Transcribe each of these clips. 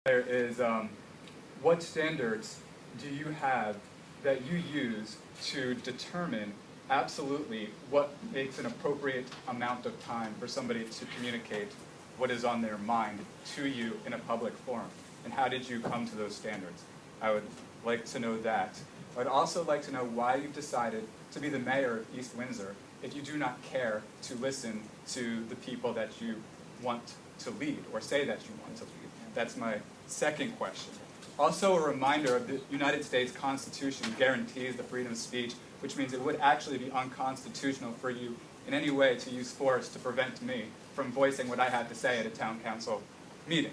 There is, what standards do you have that you use to determine absolutely what makes an appropriate amount of time for somebody to communicate what is on their mind to you in a public forum? And how did you come to those standards? I would like to know that. I would also like to know why you've decided to be the mayor of East Windsor if you do not care to listen to the people that you want to lead, or say that you want to lead. That's my second question. Also, a reminder of the United States Constitution guarantees the freedom of speech, which means it would actually be unconstitutional for you in any way to use force to prevent me from voicing what I had to say at a town council meeting.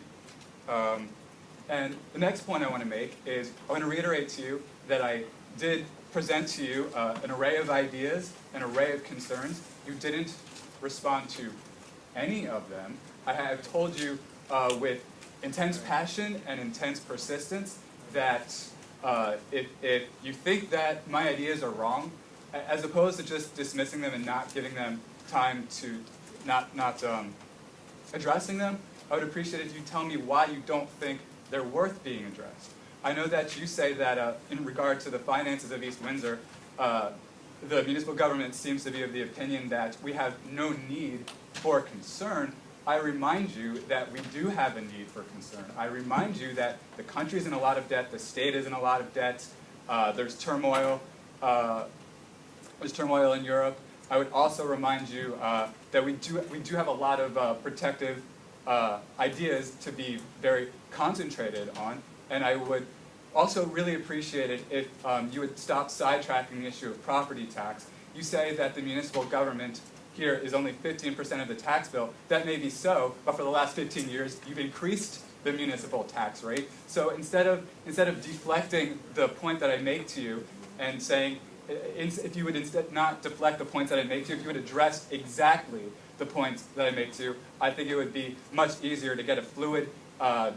And the next point I want to make is I want to reiterate to you that I did present to you an array of ideas, an array of concerns. You didn't respond to any of them. I have told you with intense passion and intense persistence that if you think that my ideas are wrong, as opposed to just dismissing them and not giving them time to not addressing them, I would appreciate it if you tell me why you don't think they're worth being addressed. I know that you say that in regard to the finances of East Windsor, the municipal government seems to be of the opinion that we have no need for concern. I remind you that we do have a need for concern. I remind you that the country's in a lot of debt, the state is in a lot of debt, there's turmoil in Europe. I would also remind you that we do have a lot of protective ideas to be very concentrated on, and I would also really appreciate it if you would stop sidetracking the issue of property tax. You say that the municipal government here is only 15% of the tax bill. That may be so, but for the last 15 years, you've increased the municipal tax rate. So instead of deflecting the point that I make to you and saying, if you would instead not deflect the points that I make to you, if you would address exactly the points that I make to you, I think it would be much easier to get a fluid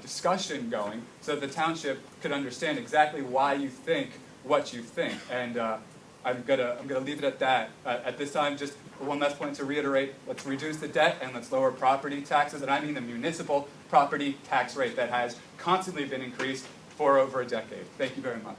discussion going so that the township could understand exactly why you think what you think. And I'm gonna leave it at that. At this time, just one last point to reiterate, let's reduce the debt and let's lower property taxes, and I mean the municipal property tax rate that has constantly been increased for over a decade. Thank you very much.